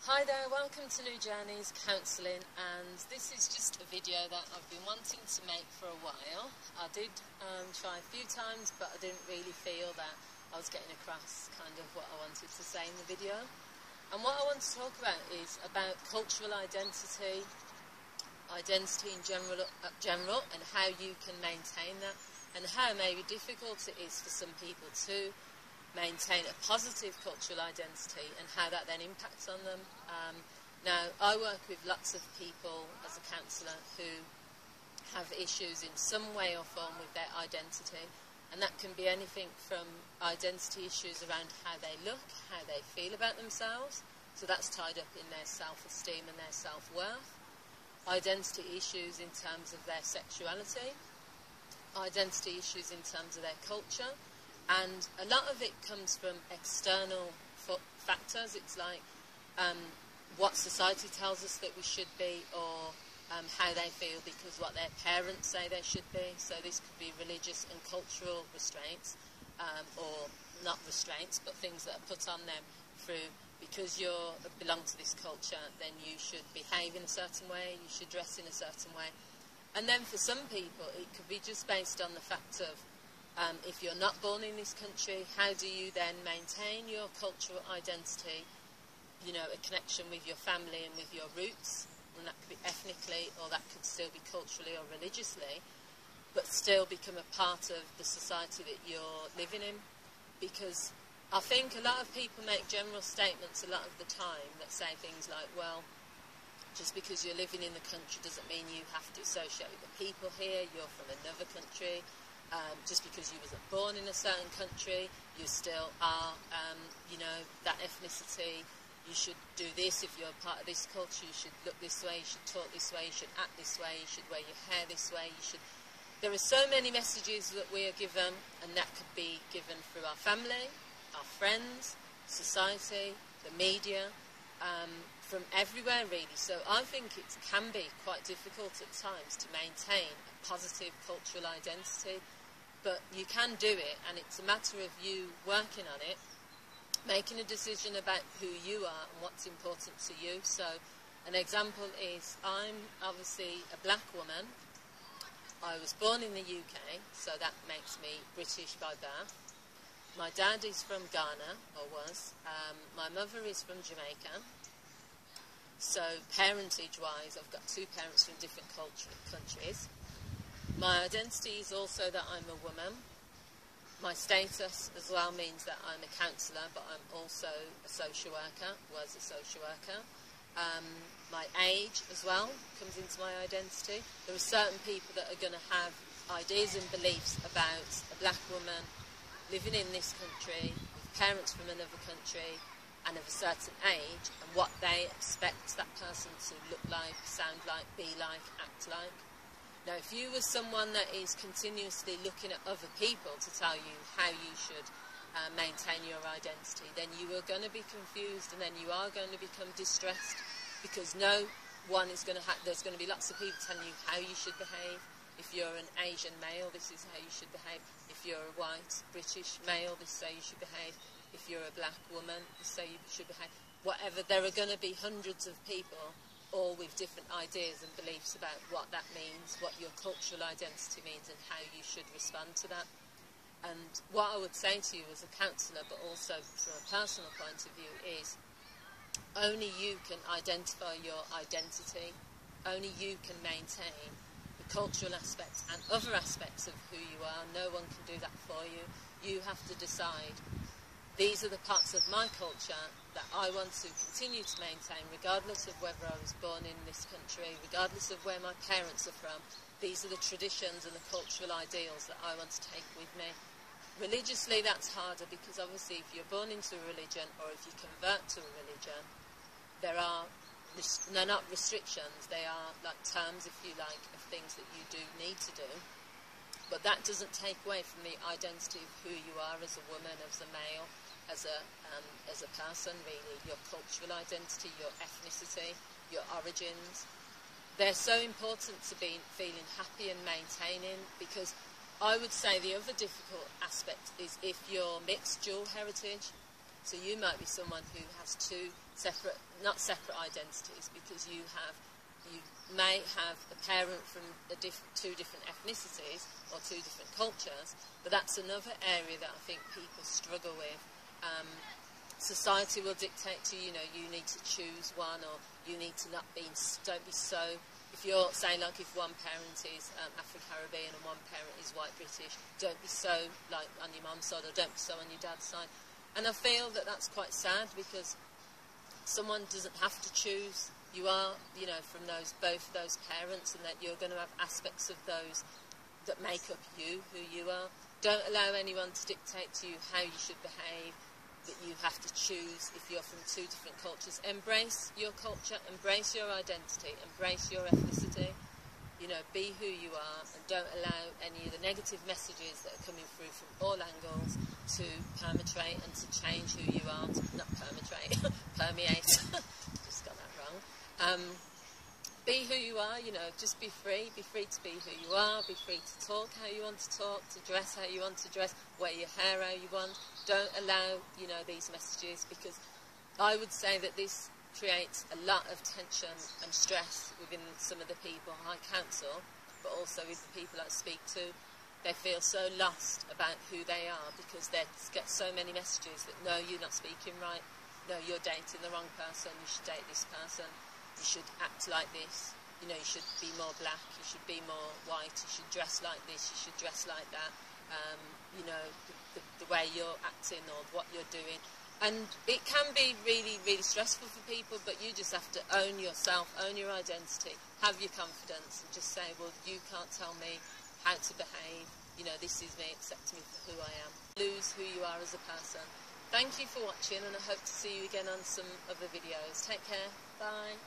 Hi there, welcome to New Journeys Counselling, and this is just a video that I've been wanting to make for a while. I did try a few times, but I didn't really feel that I was getting across kind of what I wanted to say in the video. And what I want to talk about is about cultural identity, identity in general, and how you can maintain that, and how maybe difficult it is for some people to maintain a positive cultural identity and how that then impacts on them. Now, I work with lots of people as a counsellor who have issues in some way or form with their identity, and that can be anything from identity issues around how they look, how they feel about themselves, so that's tied up in their self-esteem and their self-worth, identity issues in terms of their sexuality, identity issues in terms of their culture, and a lot of it comes from external factors. It's like what society tells us that we should be, or how they feel because what their parents say they should be. So this could be religious and cultural restraints, or not restraints, but things that are put on them through, because you belong to this culture, then you should behave in a certain way, you should dress in a certain way. And then for some people, it could be just based on the fact of, if you're not born in this country, how do you then maintain your cultural identity, you know, a connection with your family and with your roots, and that could be ethnically, or that could still be culturally or religiously, but still become a part of the society that you're living in. Because I think a lot of people make general statements a lot of the time that say things like, well, just because you're living in the country doesn't mean you have to associate with the people here, you're from another country. Just because you wasn't born in a certain country, you still are, you know, that ethnicity. You should do this if you're part of this culture. You should look this way. You should talk this way. You should act this way. You should wear your hair this way. You should. There are so many messages that we are given, and that could be given through our family, our friends, society, the media, from everywhere really. So I think it can be quite difficult at times to maintain a positive cultural identity. But you can do it, and it's a matter of you working on it, making a decision about who you are and what's important to you. So an example is, I'm obviously a black woman. I was born in the UK, so that makes me British by birth. My dad is from Ghana, or was. My mother is from Jamaica. So parentage-wise, I've got two parents from different countries. My identity is also that I'm a woman. My status as well means that I'm a counsellor, but I'm also a social worker, was a social worker. My age as well comes into my identity. There are certain people that are going to have ideas and beliefs about a black woman living in this country, with parents from another country, and of a certain age, and what they expect that person to look like, sound like, be like, act like. Now, if you were someone that is continuously looking at other people to tell you how you should maintain your identity, then you are going to be confused, and then you are going to become distressed, because no one is going to there's going to be lots of people telling you how you should behave. If you're an Asian male, this is how you should behave. If you're a white British male, this is how you should behave. If you're a black woman, this is how you should behave. Whatever, there are going to be hundreds of people, all with different ideas and beliefs about what that means, what your cultural identity means, and how you should respond to that. And what I would say to you as a counsellor, but also from a personal point of view, is only you can identify your identity, only you can maintain the cultural aspects and other aspects of who you are. No one can do that for you. You have to decide, these are the parts of my culture that I want to continue to maintain, regardless of whether I was born in this country, regardless of where my parents are from. These are the traditions and the cultural ideals that I want to take with me. Religiously, that's harder, because obviously if you're born into a religion, or if you convert to a religion, they're not restrictions, they are like terms, if you like, of things that you do need to do. But that doesn't take away from the identity of who you are as a woman, as a male, as a person, really. Your cultural identity, your ethnicity, your origins. They're so important to be feeling happy and maintaining, because I would say the other difficult aspect is if you're mixed dual heritage. So you might be someone who has two separate, not separate identities, because you may have a parent from two different ethnicities or two different cultures, but that's another area that I think people struggle with. Society will dictate to you, you need to choose one, or you need to don't be so. If you're saying, like, if one parent is Afro-Caribbean and one parent is white British, don't be so, like, on your mum's side, or don't be so on your dad's side. And I feel that that's quite sad, because someone doesn't have to choose. You are, from both those parents, and that you're going to have aspects of those that make up you, who you are. Don't allow anyone to dictate to you how you should behave, that you have to choose if you're from two different cultures. Embrace your culture, embrace your identity, embrace your ethnicity. Be who you are, and don't allow any of the negative messages that are coming through from all angles to permeate and to change who you are. Not permeate, permeate. Just got that wrong. Be who you are, just be free to be who you are, be free to talk how you want to talk, to dress how you want to dress, wear your hair how you want. Don't allow, these messages, because I would say that this creates a lot of tension and stress within some of the people I counsel, but also with the people I speak to. They feel so lost about who they are, because they get so many messages that, no, you're not speaking right, no, you're dating the wrong person, you should date this person, you should act like this, you should be more black, you should be more white, you should dress like this, you should dress like that, the way you're acting or what you're doing. And it can be really, really stressful for people, but you just have to own yourself, own your identity, have your confidence, and just say, well, you can't tell me how to behave, this is me, accept me for who I am. Lose who you are as a person. Thank you for watching, and I hope to see you again on some other videos. Take care, bye.